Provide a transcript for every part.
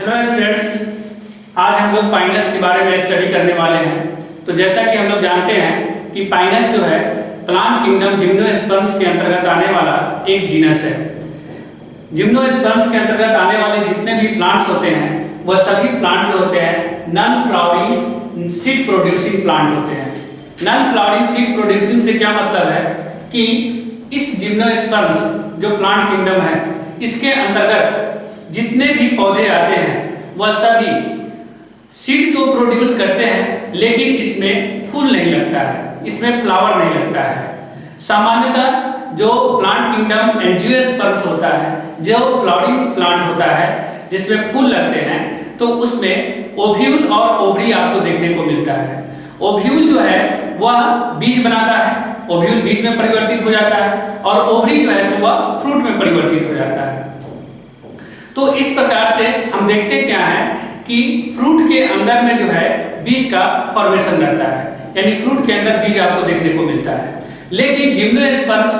Hello students, आज हम लोग पाइनस के बारे में स्टडी करने वाले हैं। तो जैसा कि हम लोग जानते हैं कि पाइनस जो है प्लांट किंगडम जिम्नोस्पर्म्स के अंतर्गत आने वाला एक जीनस है। जिम्नोस्पर्म्स के अंतर्गत आने वाले जितने भी प्लांट्स होते हैं वह सभी प्लांट जो होते हैं non flowering seed producing plant होते हैं। नॉन फ्लावरिंग सीड प्रोड्यूसिंग से क्या मतलब है कि इस जिम्नोस्पर्म्स जो प्लांट किंगडम है इसके अंतर्गत जितने भी पौधे आते हैं वह सभी सीड तो प्रोड्यूस करते हैं, लेकिन इसमें फूल नहीं लगता है, इसमें फ्लावर नहीं लगता है। सामान्यतः जो प्लांट किंगडम एंजियोस्पर्म्स होता है, जो फ्लावरिंग प्लांट होता है जिसमें फूल लगते हैं, तो उसमें ओव्यूल और ओवरी आपको देखने को मिलता है। ओव्यूल जो है वह बीज बनाता है, ओव्यूल बीज में परिवर्तित हो जाता है और ओवरी जो है वह फ्रूट में परिवर्तित हो जाता है। तो इस प्रकार से हम देखते क्या है कि फ्रूट के अंदर में जो है बीज का फॉर्मेशन रहता है, यानी फ्रूट के अंदर बीज आपको देखने को मिलता है। लेकिन जिम्नोस्पर्म्स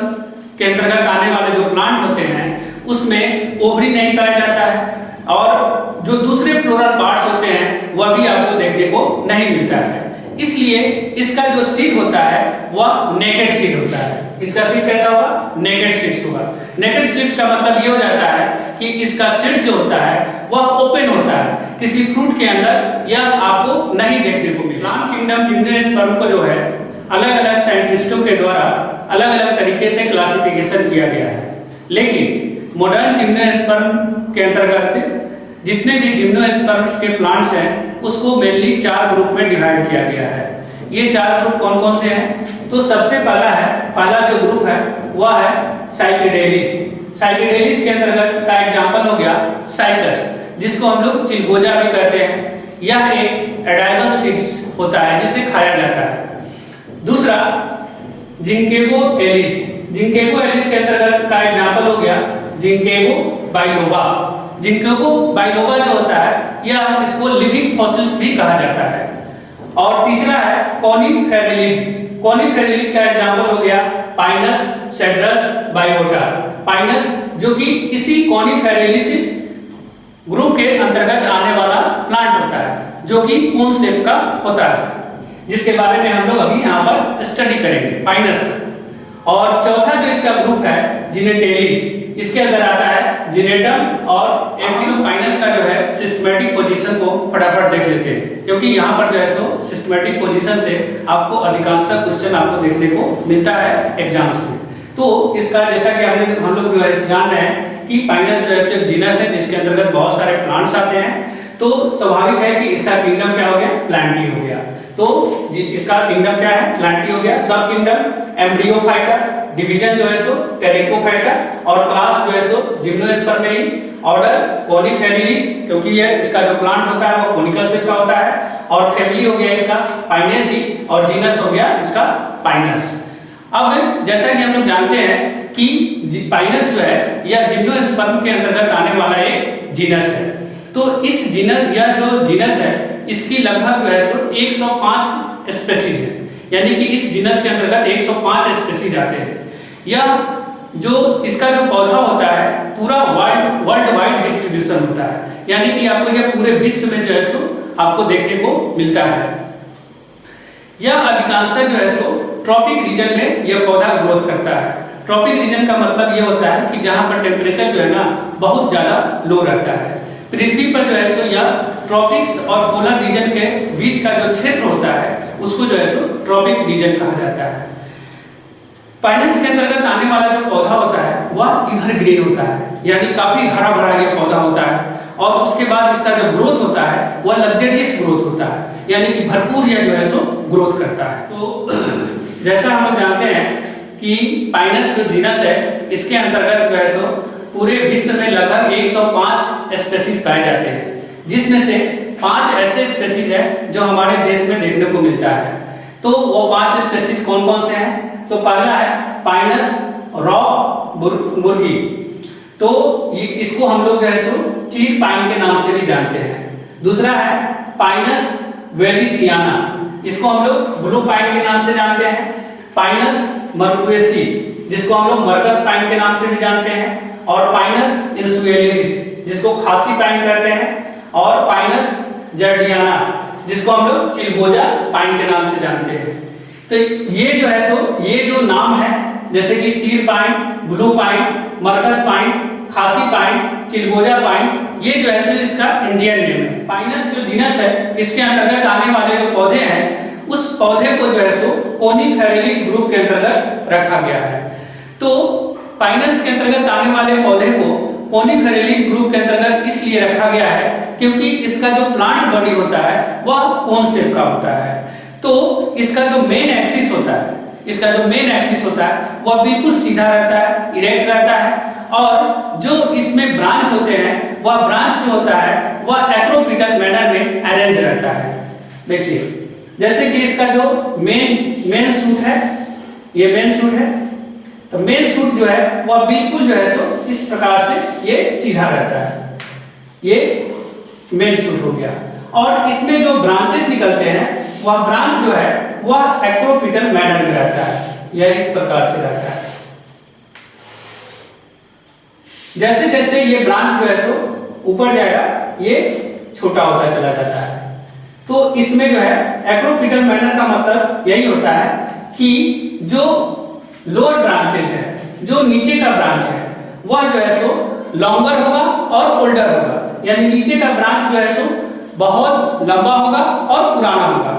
के अंतर्गत आने वाले जो प्लांट होते हैं उसमें ओवरी नहीं पाया जाता है और जो दूसरे फ्लोरल पार्ट्स होते हैं वह भी आपको देखने को नहीं मिलता है। इसलिए इसका जो सीड होता है वह नेकेड सीड होता है। इसका सीड कैसा होगा? नेकेड सीड्स होगा। नेकेड सीड्स का मतलब ये हो जाता है कि इसका सीड्स जो होता है वह ओपन होता है, किसी फ्रूट के अंदर यह आपको नहीं देखने को मिलेगा। प्लांट किंगडम जिम्नोस्पर्म को जो है अलग अलग साइंटिस्टों के द्वारा अलग अलग तरीके से क्लासिफिकेशन किया गया है, लेकिन मॉडर्न जिम्नोस्पर्म के अंतर्गत जितने भी जिम्नोस्पर्म्स के प्लांट्स हैं उसको मेनली 4 ग्रुप में डिवाइड किया गया है। ये 4 ग्रुप कौन कौन से हैं? तो सबसे पहला जो ग्रुप है वह है साइकेडेलीज। साइकेडेलीज के अंतर्गत का एग्जांपल हो गया साइकस, जिसको हम लोग चिलगोजा भी कहते हैं। यह एक एडाइनोसिड्स होता है जिसे खाया जाता है। दूसरा जिंकेगो एलीज। जिंकेगो एलीज के अंतर्गत का एग्जांपल हो गया जिंकेगो बाइलोबा। जिंकेगो बाइलोबा जो होता है यह इसको लिविंग फॉसिल्स भी कहा जाता है। और तीसरा है कॉनिफेरेलीज। कॉनिफेरेलीज का एग्जांपल हो गया पाइनस सेड्रस बायोटा। पाइनस जो कि इसी कॉनिफेरेलीज ग्रुप के अंतर्गत आने वाला प्लांट होता है, जो कि कोन शेप का होता है, जिसके बारे में हम लोग अभी यहाँ पर स्टडी करेंगे पाइनस का। और चौथा जो इसका ग्रुप है जिनेटेलीज, इसके अंदर आता है जिनेटम और एफिनोपाइनस का जो है सिस्टमैटिक पोजीशन को फटाफट देख लेते हैं, क्योंकि यहाँ पर जो है सो सिस्टमैटिक पोजीशन से आपको अधिकांशतः क्वेश्चन आपको देखने को मिलता है एग्जाम्स में। तो इसका जैसा कि हम लोग जो है जान रहे हैं कि पाइनस जो है एक जीनस है जिसके अंतर्गत बहुत सारे प्लांट्स आते हैं, तो स्वाभाविक है कि इसका किंगडम क्या हो गया? प्लांटी हो गया। तो इसका किंगडम क्या है? प्लांटी हो गया। सब किंगडम एम्ब्रियोफाइटा, डिवीजन जो है सो टेरिकोफाइटा और क्लास जो है सो जिम्नोस्पर्मेई, ऑर्डर कॉनिफेरेलीज, क्योंकि ये इसका जो प्लांट होता है वो कोनिकल शेप का होता है, और फैमिली हो गया इसका पाइनेसी और जीनस हो गया इसका पाइनस। अब जैसा कि हम लोग जानते हैं कि पाइनस जो है यह जिम्नोस्पर्म के अंतर्गत आने वाला एक जीनस है। तो इस जीनस या जो जीनस है इसकी लगभग जो है सो 105 स्पीशीज है, यानी कि इस जीनस के अंतर्गत 105 स्पीशीज आते हैं। यह जो इसका जो पौधा होता है पूरा वर्ल्ड वाइड डिस्ट्रीब्यूशन होता है, यानी कि आपको यह पूरे विश्व में जो है सो आपको देखने को मिलता है। यह अधिकांशतः जो है सो ट्रॉपिक रीजन में यह पौधा ग्रोथ करता है। ट्रॉपिक रीजन का मतलब यह होता है कि जहां पर टेम्परेचर जो है ना बहुत ज्यादा लो रहता है। पृथ्वी पर जो है सो यह ट्रॉपिक्स और पोलर रीजन के बीच का जो क्षेत्र होता है उसको जो है सो ट्रॉपिक रीजन कहा जाता है। पाइनस के अंतर्गत आने वाला जो पौधा होता है वह एवरग्रीन होता है, यानी काफी हरा भरा यह पौधा होता है, और उसके बाद इसका जो ग्रोथ होता है वह लग्जरियस ग्रोथ होता है, यानी कि भरपूर यह जो है सो ग्रोथ करता है। तो जैसा हम जानते हैं कि पाइनस जो जीनस है इसके अंतर्गत जो है सो पूरे विश्व में लगभग 105 स्पीशीज पाए जाते हैं, जिसमें से 5 ऐसे स्पीशीज है जो हमारे देश में देखने को मिलता है। तो वो 5 स्पीशीज कौन कौन से हैं? तो पहला है पाइनस रॉक बुर्गी। तो इसको हम लोग जो है सो चीर पाइन के नाम से भी जानते हैं। दूसरा है पाइनस वेलिसियाना, इसको हम लोग ब्लू पाइन के नाम से जानते हैं। पाइनस मर्कुएसी, जिसको हम लोग मर्कस पाइन के नाम से भी जानते हैं, और पाइनस इंसुएलिस, जिसको खासी पाइन कहते हैं। और पाइनस जर्डियाना, जिसको हम लोग चिलगोजा पाइन के नाम से जानते हैं। तो ये जो है सो ये जो नाम है, जैसे कि चीर पाइन, ब्लू पाइन, मरकस पाइन, खासी पाइन, चिलगोजा पाइन, ये जो है सो इसका इंडियन नेम है। पाइनस जो जीनस है, इसके अंतर्गत आने वाले जो पौधे हैं, उस पौधे को जो है सो कोनिफेरलीज ग्रुप के अंतर्गत रखा गया है। तो पाइनस के अंतर्गत आने वाले पौधे को कोनिफेरलीज ग्रुप के अंतर्गत इसलिए रखा गया है क्योंकि इसका जो प्लांट बॉडी होता है वह कोन शेप का होता है। तो इसका जो मेन एक्सिस होता है, वह बिल्कुल सीधा रहता है, इरेक्ट रहता है, और जो इसमें ब्रांच होते हैं वह ब्रांच जो होता है वह एक्रोपिटल मैनर में अरेंज रहता है। देखिए, जैसे कि इसका जो मेन सूट है, ये मेन सूट है, तो मेन सूट जो है वह बिल्कुल जो है सो इस प्रकार से ये सीधा रहता है, ये मेन सूट हो गया। और इसमें जो ब्रांचेस निकलते हैं वह ब्रांच जो है वह एक्रोपिटल मैनर में रहता है, यह इस प्रकार से रहता है। जैसे जैसे ये ब्रांच जो है सो ऊपर जाएगा ये छोटा होता चला जाता है। तो इसमें जो है एक्रोपिटल मैनर का मतलब यही होता है कि जो लोअर ब्रांचेज है, जो नीचे का ब्रांच है, वह जो है सो लॉन्गर होगा और ओल्डर होगा, यानी नीचे का ब्रांच जो है सो बहुत लंबा होगा और पुराना होगा,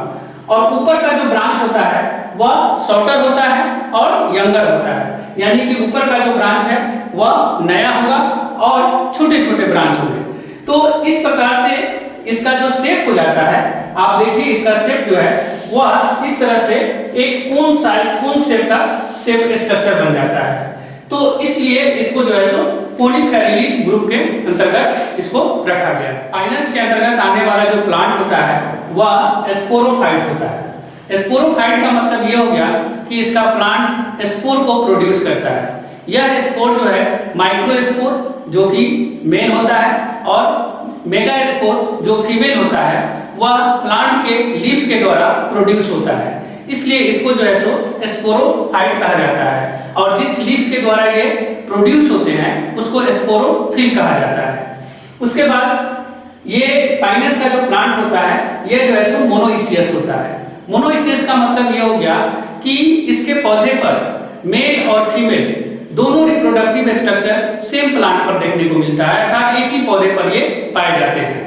और ऊपर का जो ब्रांच होता है वह शॉर्टर होता है और यंगर होता है, यानी कि ऊपर का जो ब्रांच है वह नया होगा और छोटे छोटे ब्रांच होंगे। तो इस प्रकार से इसका जो शेप हो जाता है, आप देखिए इसका शेप जो है वह इस तरह से एक कोन शेप का शेप स्ट्रक्चर बन जाता है। तो इसलिए इसको जो है सो कोनिफेरलीज ग्रुप के अंतर्गत इसको रखा गया है। पाइनस के अंतर्गत आने वाला जो प्लांट होता है वह स्पोरोफाइट होता है। स्पोरोफाइट का मतलब ये हो गया कि इसका प्लांट स्पोर को प्रोड्यूस करता है। यह स्पोर जो है माइक्रोस्पोर जो कि मेल होता है और मेगा स्पोर जो फीमेल होता है वह प्लांट के लीफ के द्वारा प्रोड्यूस होता है, इसलिए इसको जो है सो स्पोरोफाइट कहा जाता है। और जिस लीफ के द्वारा ये प्रोड्यूस होते हैं उसको स्पोरोफिल कहा जाता है। उसके बाद ये पाइनस का जो प्लांट होता है ये जो है सो मोनोइसियस होता है। मोनोइसियस का मतलब ये हो गया कि इसके पौधे पर मेल और फीमेल दोनों रिप्रोडक्टिव स्ट्रक्चर सेम प्लांट पर देखने को मिलता है, अर्थात एक ही पौधे पर ये पाए जाते हैं।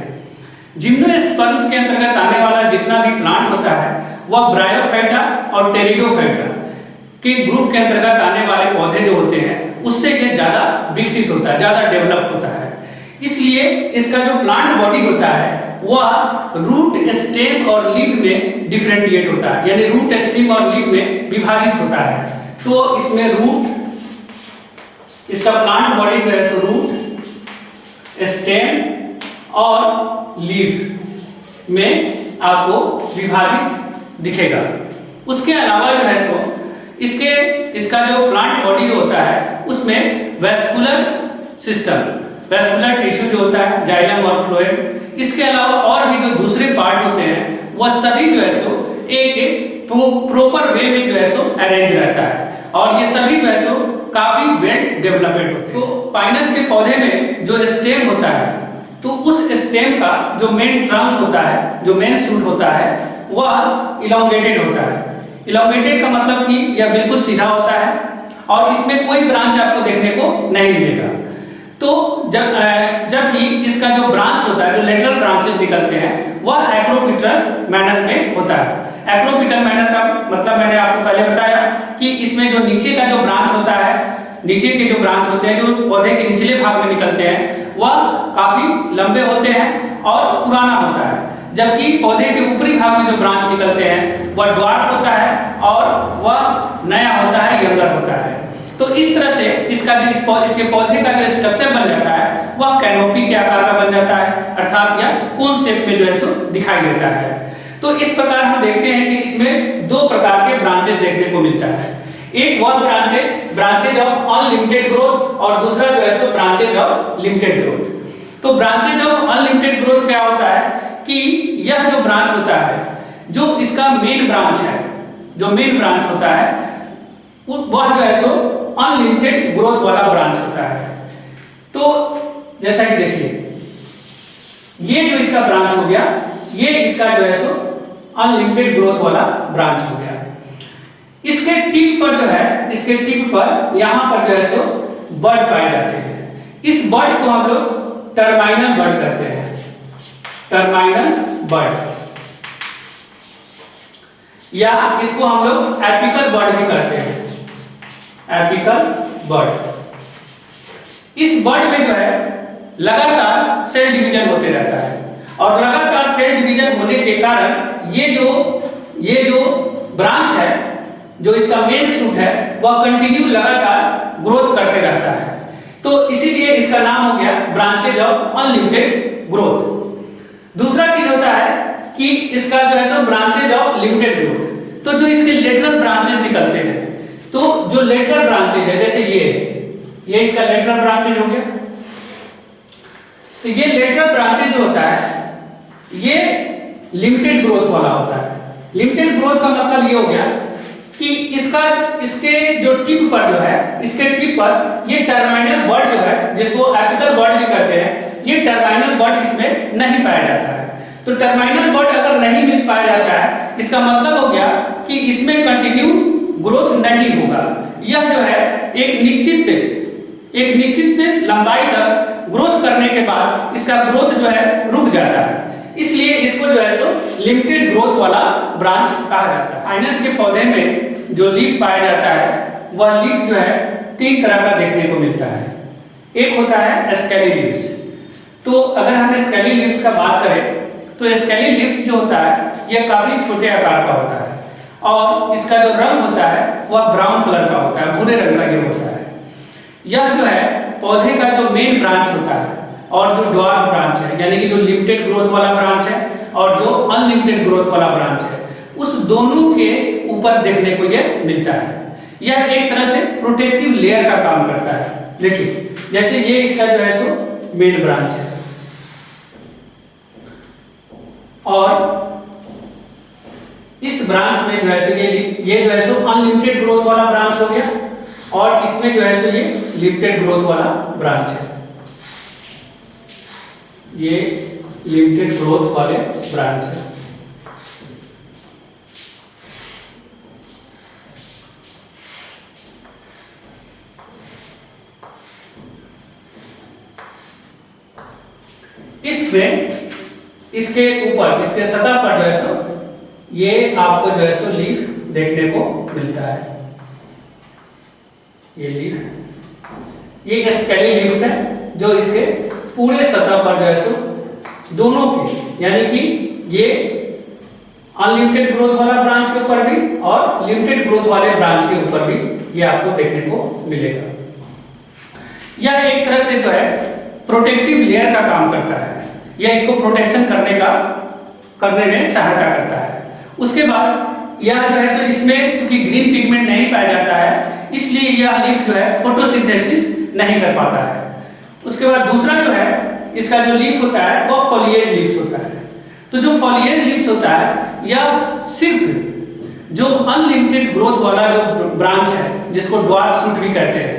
जिम्नोस्पर्म्स के अंतर्गत आने वाला जितना भी प्लांट होता है वह ब्रायोफाइटा और टेरिडोफाइटा के ग्रुप के अंतर्गत आने वाले पौधे जो होते हैं उससे ये ज्यादा विकसित होता है, ज्यादा डेवलप होता है। इसलिए इसका जो प्लांट बॉडी होता है वह रूट, स्टेम और लीफ में डिफरेंशिएट होता है, यानी रूट, स्टेम और लीफ में विभाजित होता है। तो इसमें रूट, इसका प्लांट बॉडी जो है सो रूट, स्टेम और लीफ में आपको विभाजित दिखेगा। उसके अलावा जो है सो इसका जो प्लांट बॉडी होता है उसमें वेस्कुलर सिस्टम, वेस्कुलर टिश्यू जो होता है, जाइलम और फ्लोएम, इसके अलावा और भी जो दूसरे पार्ट होते हैं वह सभी जो है सो एक प्रॉपर वे में जो है सो अरेंज रहता है, और ये सभी जो है सो काफी वेल डेवलप्ड होते हैं। तो पाइनस के पौधे में जो स्टेम होता है, तो उस स्टेम का जो मेन ट्रंक होता है, जो मेन शूट होता है वह इलोंगेटेड होता है। इलोंगेटेड का मतलब कि यह बिल्कुल सीधा होता है और इसमें कोई ब्रांच आपको देखने को नहीं मिलेगा। तो जबकि इसका जो ब्रांच होता है, जो लेटरल ब्रांचेस निकलते हैं वह एक्रोपिटल मैनर में होता है। एक्रोपिटल मैनर का मतलब मैंने आपको पहले बताया कि इसमें जो नीचे का जो ब्रांच होता है, नीचे के जो ब्रांच होते हैं जो पौधे के निचले भाग में निकलते हैं वह काफी लंबे होते हैं और पुराना होता है, जबकि पौधे के ऊपरी भाग में जो ब्रांच निकलते हैं वह ड्वार्फ होता है और वह नया होता है, यंगर होता है। तो इस तरह से इसका जो इसके पौधे का जो स्ट्रक्चर बन जाता है वह कैनोपी के आकार का बन जाता है, अर्थात यह कोन शेप में जो है सो दिखाई देता है। तो इस प्रकार हम देखते हैं कि इसमें दो प्रकार के ब्रांचेस देखने को मिलता है। एक वह ब्रांचेज ऑफ अनलिमिटेड ग्रोथ और दूसरा जो है सो ब्रांचेज ऑफ लिमिटेड ग्रोथ। तो ब्रांचेज ऑफ अनलिमिटेड ग्रोथ क्या होता है कि यह जो ब्रांच होता है, जो इसका मेन ब्रांच है, जो मेन ब्रांच होता है वह जो है सो अनलिमिटेड ग्रोथ वाला ब्रांच होता है। तो जैसा कि देखिए ये जो इसका ब्रांच हो गया, ये इसका जो है सो अनलिमिटेड ग्रोथ वाला ब्रांच हो गया। इसके टिप पर जो है, इसके टिप पर यहां पर जो है सो बड पाए जाते हैं। इस बड को हम लोग टर्मिनल बड कहते हैं, टर्मिनल बड, या इसको हम लोग एपिकल बड भी कहते हैं, एपिकल बड। इस बड में जो है लगातार सेल डिवीजन होते रहता है, और लगातार सेल डिवीजन होने के कारण ये जो ब्रांच है, जो इसका मेन शूट है, वह कंटिन्यू लगातार ग्रोथ करते रहता है। तो इसीलिए इसका नाम हो गया ब्रांचेज ऑफ अनलिमिटेड ग्रोथ। दूसरा चीज होता है कि इसका जो है सो ब्रांचेज ऑफ लिमिटेड ग्रोथ। तो जो इसके लेटरल ब्रांचेज निकलते हैं, तो जो लेटरल ब्रांचेज है, जैसे ये इसका लेटरल ब्रांचेज हो गया। तो ये लेटरल ब्रांचेज जो होता है, ये लिमिटेड ग्रोथ वाला होता है। लिमिटेड ग्रोथ का मतलब ये हो गया कि इसके जो टिप पर जो है, इसके टिप पर ये टर्मिनल बड जो है, जिसको एपिकल बड भी कहते हैं, ये टर्मिनल बड इसमें नहीं पाया जाता है। तो टर्मिनल बड अगर नहीं मिल पाया जाता है, इसका मतलब हो गया कि इसमें कंटिन्यू ग्रोथ नहीं होगा। यह जो है एक निश्चित लंबाई तक ग्रोथ करने के बाद इसका ग्रोथ जो है रुक जाता है। इसलिए इसको जो है सो लिमिटेड ग्रोथ वाला ब्रांच कहा जाता है। पाइनस के पौधे में जो लीफ पाया जाता है, वह लीफ जो है 3 तरह का देखने को मिलता है। एक होता है स्केली लीव्स। तो अगर हम स्केली लीव्स का बात करें, तो स्केली लीव्स जो होता है, यह काफी छोटे आकार का होता है, और इसका जो रंग होता है वह ब्राउन कलर का होता है, भूरे रंग का ये होता है। यह जो है पौधे का जो मेन ब्रांच होता है, और जो ड्वार्फ ब्रांच है, यानी कि जो लिमिटेड ग्रोथ वाला ब्रांच है और जो अनलिमिटेड ग्रोथ वाला ब्रांच है, उस दोनों के ऊपर देखने को यह मिलता है। यह एक तरह से प्रोटेक्टिव लेयर का काम करता है। देखिए, जैसे ये इसका जो है सो मेन ब्रांच है, और इस ब्रांच में जो है सो ये जो है सो अनलिमिटेड ग्रोथ वाला ब्रांच हो गया, और इसमें जो है सो ये लिमिटेड ग्रोथ वाला ब्रांच है, ये लिमिटेड ग्रोथ वाले ब्रांच है। इसमें इसके ऊपर, इसके सतह पर जो है सो ये आपको जो है सो लीफ देखने को मिलता है। ये लीफ, ये स्केली लीव्स है, जो इसके पूरे सतह पर जो है सो दोनों के, यानी कि ये अनलिमिटेड ग्रोथ वाला ब्रांच के ऊपर भी और लिमिटेड ग्रोथ वाले ब्रांच के ऊपर भी ये आपको देखने को मिलेगा। यह एक तरह से जो है प्रोटेक्टिव लेयर का काम करता है, यह इसको प्रोटेक्शन करने में सहायता करता है। उसके बाद यह जो है सो इसमें चूंकि ग्रीन पिगमेंट नहीं पाया जाता है, इसलिए यह लीफ जो है फोटोसिंथेसिस नहीं कर पाता है। उसके बाद दूसरा जो है इसका जो लीफ होता है वह फॉलिएज लीव्स होता है। तो जो फॉलिएज लीव्स होता है, यह सिर्फ जो अनलिमिटेड ग्रोथ वाला जो ब्रांच है, जिसको ड्वार्फ शूट भी कहते हैं,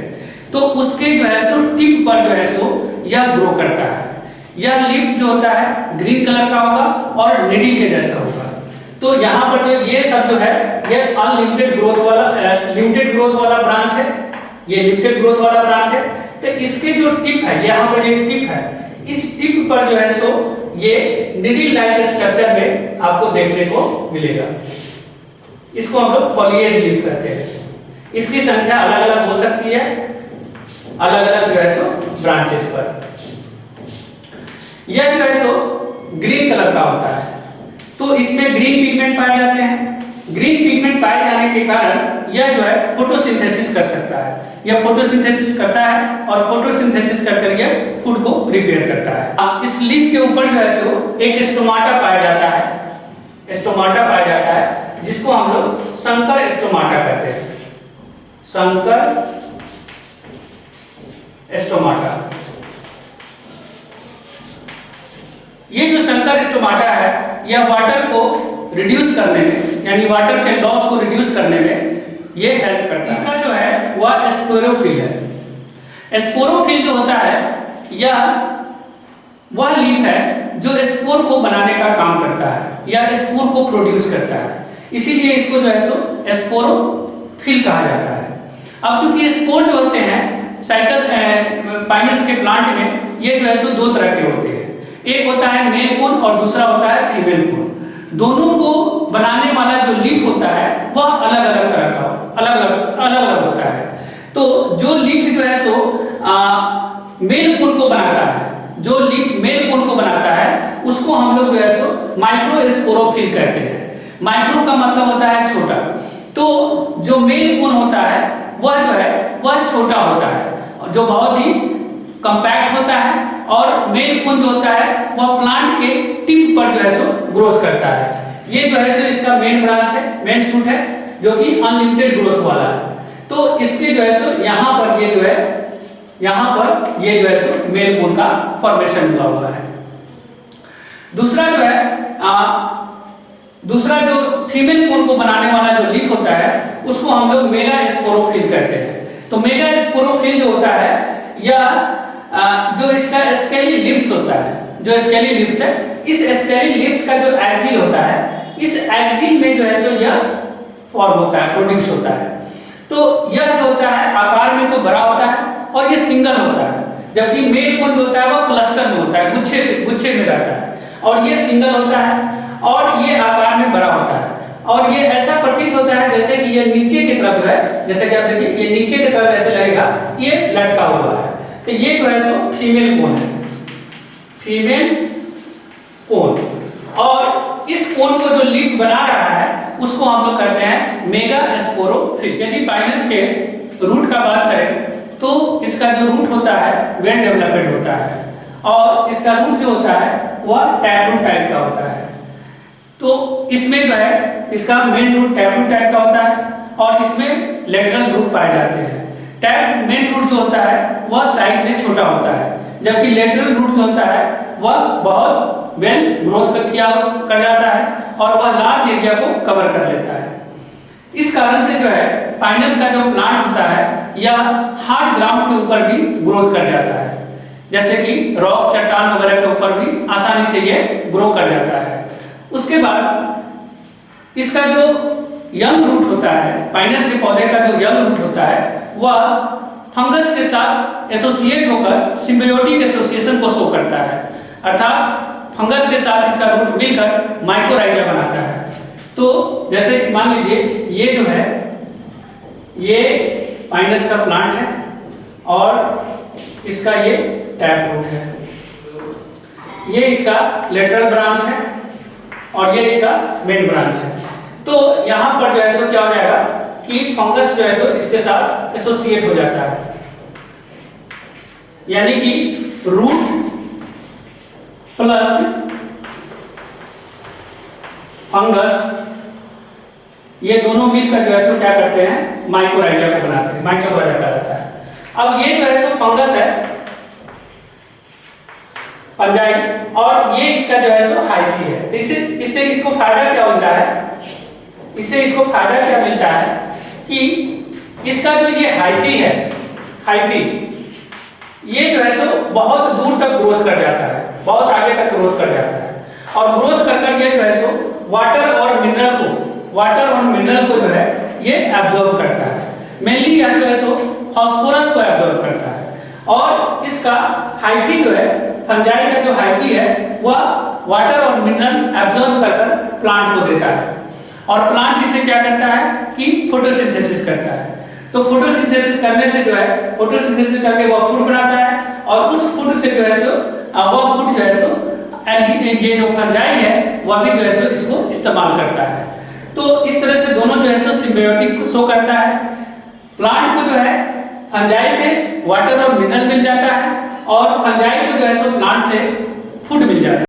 तो उसके जो है सो टिप पर जो है सो यह ग्रो करता है। यह लीव्स जो होता है ग्रीन कलर का होगा और नीडल के जैसा होगा। तो यहाँ पर जो ये सब जो है, ये अनलिमिटेड ग्रोथ वाला, लिमिटेड ग्रोथ वाला ब्रांच है, ये लिमिटेड ग्रोथ वाला ब्रांच है। तो इसके जो टिप है, यहाँ पर ये टिप है, इस टिप पर जो है सो ये नीडल लाइक स्ट्रक्चर में आपको देखने को मिलेगा। इसको हम लोग फॉलिएज लीफ कहते हैं। इसकी संख्या अलग अलग हो सकती है, अलग अलग जो है सो ब्रांचेस पर। यह जो है सो ग्रीन कलर का होता है, तो इसमें ग्रीन पिगमेंट पाए जाते हैं। ग्रीन पिगमेंट पाए जाने के कारण यह जो है फोटोसिंथेसिस कर सकता है। यह फोटोसिंथेसिस करता है और फोटोसिंथेसिस करके यह फूड को प्रिपेयर करता है। इस लीफ के ऊपर जो है सो एक स्टोमाटा पाया जाता है, स्टोमाटा पाया जाता है, जिसको हम लोग संकर स्टोमाटा कहते हैं, संकर स्टोमाटा। ये जो संकर स्टोमाटा है, यह वाटर को रिड्यूस करने में, यानी वाटर के लॉस को रिड्यूस करने में ये हेल्प करता है। तीसरा जो है वह स्पोरोफिल है। स्पोरोफिल जो होता है, यह वह लीफ है जो स्पोर को बनाने का काम करता है या स्पोर को प्रोड्यूस करता है, इसीलिए इसको जो है सो स्पोरोफिल कहा जाता है। अब चूंकि स्पोर जो होते हैं साइकल पाइनस के प्लांट में, ये जो है सो दो तरह के होते हैं, एक होता है मेल कोन और दूसरा होता है फीमेल कोन। दोनों को बनाने वाला जो लीफ होता है वह अलग अलग तरह का अलग होता है। तो जो लीफ जो है सो मेल कोन को बनाता है, जो लीफ मेल कोन को बनाता है उसको हम लोग जो है सो माइक्रोस्पोरोफिल कहते हैं। माइक्रो का मतलब होता है छोटा, तो जो मेल कोन होता है वह जो है वह छोटा होता है, जो बहुत ही कॉम्पैक्ट होता है, और मेल कोन जो होता है वह प्लांट के टिप पर जो है सो ग्रोथ करता है। ये जो है सो इसका मेन ब्रांच है, मेन शूट है, जो कि अनलिमिटेड ग्रोथ वाला है। तो इसके जो है सो यहाँ पर ये जो है सो मेल कोन का फॉर्मेशन हुआ है। दूसरा जो फीमेल कोन को बनाने वाला जो लीफ होता है उसको हम लोग मेगास्पोरोफिल कहते हैं। तो मेगास्पोरोफिल जो होता है या जो इसका स्केली लिप्स होता है, जो स्केली लिप्स है, इस स्केली लिप्स का जो एक्जिल होता है, इस एक्जिल में जो है सो यह फॉर्म होता है, प्रोड्यूस होता है। तो यह जो होता है आकार में तो बड़ा होता है और ये सिंगल होता है, जबकि मेल कोन जो होता है वह क्लस्टर में होता है, गुच्छे में रहता है, और ये सिंगल होता है और ये आकार में बड़ा होता है। और ये ऐसा प्रतीत होता है जैसे कि ये नीचे की तरफ जो है, जैसे कि आप देखिए ये नीचे की तरफ ऐसे लगेगा, ये लटका हुआ है। तो ये जो है सो फीमेल कोन है, फीमेल कोन। और इस कोन को जो लीफ बना रहा है उसको हम लोग कहते हैं मेगास्पोरोफिल। यदि पाइनस के रूट का बात करें तो इसका जो रूट होता है वेल डेवलप्ड होता है, और इसका रूट जो होता है वह टैपरूट टाइप का होता है। तो इसमें जो है इसका मेन रूट टैपरूट टाइप का होता है, और इसमें लेटरल रूट पाए जाते हैं। मेन रूट जो होता है वह साइड में छोटा होता है, जबकि लेटरल रूट जो होता है वह बहुत वेल ग्रोथ कर जाता है और वह लार्ज एरिया को कवर कर लेता है। इस कारण से जो है पाइनस का जो प्लांट होता है यह हार्ड ग्राउंड के ऊपर भी ग्रोथ कर जाता है, जैसे कि रॉक चट्टान वगैरह के ऊपर भी आसानी से ये ग्रो कर जाता है। उसके बाद इसका जो यंग रूट होता है, पाइनस के पौधे का जो यंग रूट होता है वह फंगस के साथ एसोसिएट होकर सिम्बियोटिक एसोसिएशन को शो करता है, अर्थात फंगस के साथ इसका रूट मिलकर माइकोराइजा बनाता है। तो जैसे कि मान लीजिए ये जो है ये पाइनस का प्लांट है और इसका ये टैप रूट है, ये इसका लेटरल ब्रांच है और ये इसका मेन ब्रांच है। तो यहाँ पर जो है सो क्या हो जाएगा कि फंगस जो है सो इसके साथ एसोसिएट हो जाता है, यानी कि रूट प्लस फंगस ये दोनों मिलकर जो है सो क्या करते हैं माइकोराइजा को बनाते हैं, माइकोराइजा कहलाता है। अब ये जो है सो फंगस है फंजाई, और ये इसका जो है सो हाइफी है। तो इससे इसको फायदा क्या होता है, इससे इसको फायदा क्या मिलता है कि इसका जो ये हाइफी है, हाइफी ये जो है सो बहुत दूर तक ग्रोथ कर जाता है, बहुत आगे तक ग्रोथ कर जाता है, और ग्रोथ कर ये जो है सो वाटर और मिनरल को जो है ये एब्जॉर्ब करता है। मेनली यह जो है सो फास्फोरस को एब्जॉर्ब करता है, और इसका हाइफी जो है फंजाई का जो हाइफी है वह वाटर और मिनरल एब्जॉर्ब कर प्लांट को देता है, और प्लांट इसे क्या करता है कि फोटोसिंथेसिस करता है। तो फोटोसिंथेसिस करने से जो है फोटोसिंथेसिस करके वह फूड बनाता है, और उस फूड से जो है सो वह फूड जो है सो ये जो फंजाई है वह भी जो है सो इसको इस्तेमाल करता है। तो इस तरह से दोनों जो है सो सिम्बियोटिक शो करता है। प्लांट को जो है फंजाई से वाटर और मिनरल मिल जाता है, और फंजाई को जो है सो प्लांट से फूड मिल जाता है।